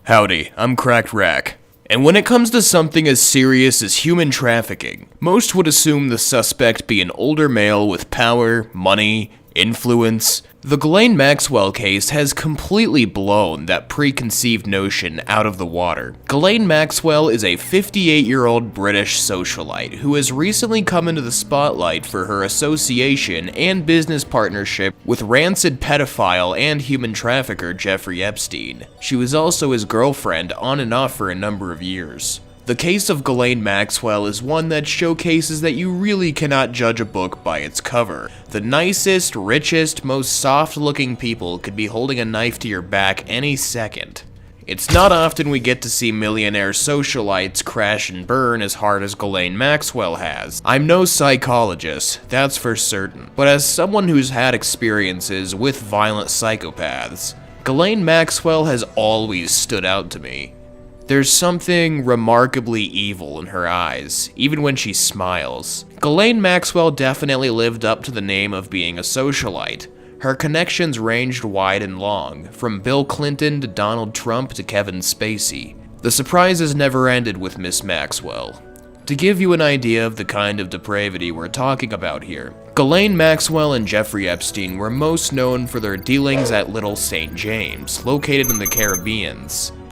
Howdy, I'm Cracked Rack. And when it comes to something as serious as human trafficking, most would assume the suspect be an older male with power, money, influence. The Ghislane Maxwell case has completely blown that preconceived notion out of the water. Ghislane Maxwell is a 58-year-old British socialite who has recently come into the spotlight for her association and business partnership with rancid pedophile and human trafficker Jeffrey Epstein. She was also his girlfriend on and off for a number of years. The case of Ghislane Maxwell is one that showcases that you really cannot judge a book by its cover. The nicest, richest, most soft-looking people could be holding a knife to your back any second. It's not often we get to see millionaire socialites crash and burn as hard as Ghislane Maxwell has. I'm no psychologist, that's for certain, but as someone who's had experiences with violent psychopaths, Ghislane Maxwell has always stood out to me. There's something remarkably evil in her eyes, even when she smiles. Ghislane Maxwell definitely lived up to the name of being a socialite. Her connections ranged wide and long, from Bill Clinton to Donald Trump to Kevin Spacey. The surprises never ended with Miss Maxwell. To give you an idea of the kind of depravity we're talking about here, Ghislane Maxwell and Jeffrey Epstein were most known for their dealings at Little St. James, located in the Caribbean.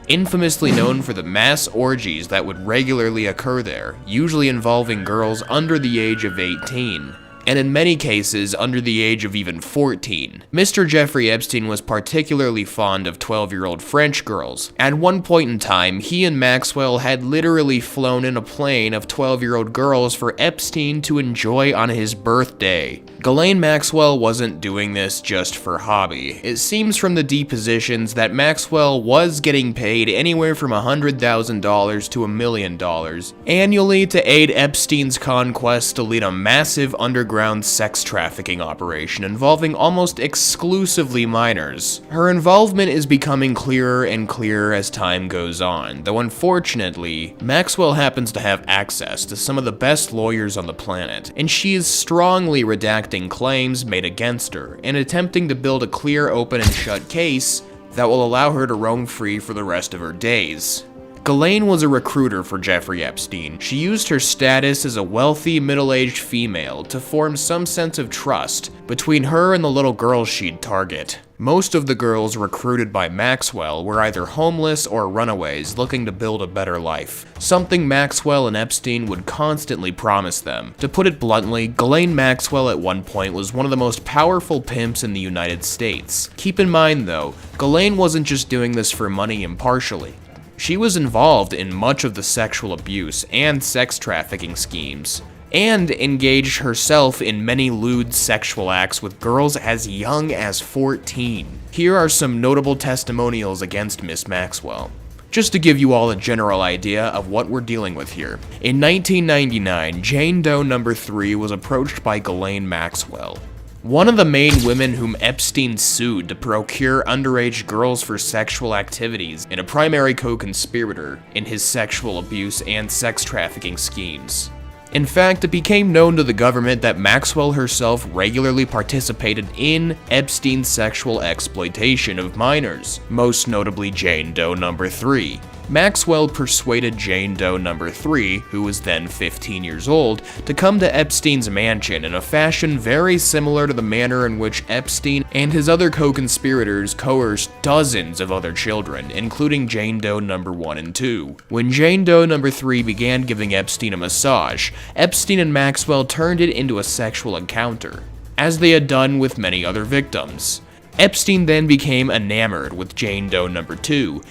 Infamously known for the mass orgies that would regularly occur there, usually involving girls under the age of 18, and in many cases under the age of even 14. Mr. Jeffrey Epstein was particularly fond of 12-year-old French girls. At one point in time, he and Maxwell had literally flown in a plane of 12-year-old girls for Epstein to enjoy on his birthday. Ghislane Maxwell wasn't doing this just for hobby. It seems from the depositions that Maxwell was getting paid anywhere from $100,000 to $1 million annually to aid Epstein's conquest to lead a massive underground sex trafficking operation involving almost exclusively minors. Her involvement is becoming clearer and clearer as time goes on, though unfortunately, Maxwell happens to have access to some of the best lawyers on the planet, and she is strongly redacting claims made against her and attempting to build a clear, open and shut case that will allow her to roam free for the rest of her days. Ghislane was a recruiter for Jeffrey Epstein. She used her status as a wealthy, middle-aged female to form some sense of trust between her and the little girls she'd target. Most of the girls recruited by Maxwell were either homeless or runaways looking to build a better life, something Maxwell and Epstein would constantly promise them. To put it bluntly, Ghislane Maxwell at one point was one of the most powerful pimps in the United States. Keep in mind though, Ghislane wasn't just doing this for money impartially. She was involved in much of the sexual abuse and sex trafficking schemes, and engaged herself in many lewd sexual acts with girls as young as 14. Here are some notable testimonials against Miss Maxwell, just to give you all a general idea of what we're dealing with here. In 1999, Jane Doe No. 3 was approached by Ghislane Maxwell, one of the main women whom Epstein sued to procure underage girls for sexual activities and a primary co-conspirator in his sexual abuse and sex trafficking schemes. In fact, it became known to the government that Maxwell herself regularly participated in Epstein's sexual exploitation of minors, most notably Jane Doe No. 3. Maxwell persuaded Jane Doe No. 3, who was then 15 years old, to come to Epstein's mansion in a fashion very similar to the manner in which Epstein and his other co-conspirators coerced dozens of other children, including Jane Doe No. 1 and 2. When Jane Doe No. 3 began giving Epstein a massage, Epstein and Maxwell turned it into a sexual encounter, as they had done with many other victims. Epstein then became enamored with Jane Doe No. 2.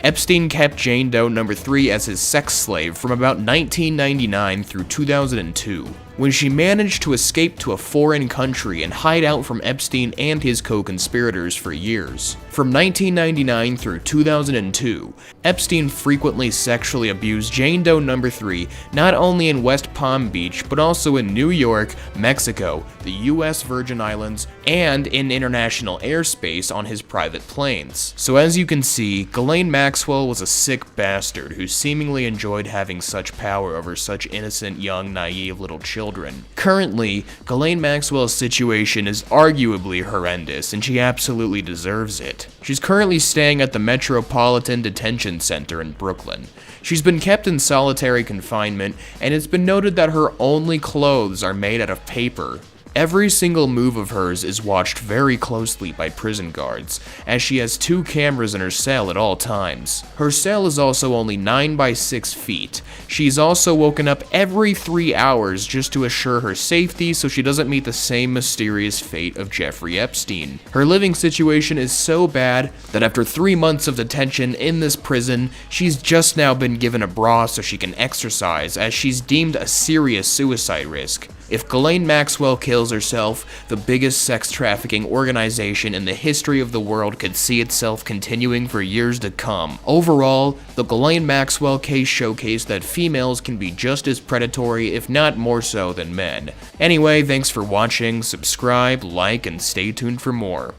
Epstein kept Jane Doe No. 3 as his sex slave from about 1999 through 2002, when she managed to escape to a foreign country and hide out from Epstein and his co-conspirators for years. From 1999 through 2002, Epstein frequently sexually abused Jane Doe No. 3 not only in West Palm Beach, but also in New York, Mexico, the US Virgin Islands, and in international airspace on his private planes. So as you can see, Ghislane Maxwell was a sick bastard who seemingly enjoyed having such power over such innocent, young, naive little children. children. Currently, Ghislane Maxwell's situation is arguably horrendous, and she absolutely deserves it. She's currently staying at the Metropolitan Detention Center in Brooklyn. She's been kept in solitary confinement, and it's been noted that her only clothes are made out of paper. Every single move of hers is watched very closely by prison guards, as she has 2 cameras in her cell at all times. Her cell is also only 9 by 6 feet. She's also woken up every 3 hours just to assure her safety so she doesn't meet the same mysterious fate of Jeffrey Epstein. Her living situation is so bad that after 3 months of detention in this prison, she's just now been given a bra so she can exercise, as she's deemed a serious suicide risk. If Ghislane Maxwell kills herself, the biggest sex trafficking organization in the history of the world could see itself continuing for years to come. Overall, the Ghislane Maxwell case showcased that females can be just as predatory, if not more so, than men. Anyway, thanks for watching, subscribe, like, and stay tuned for more.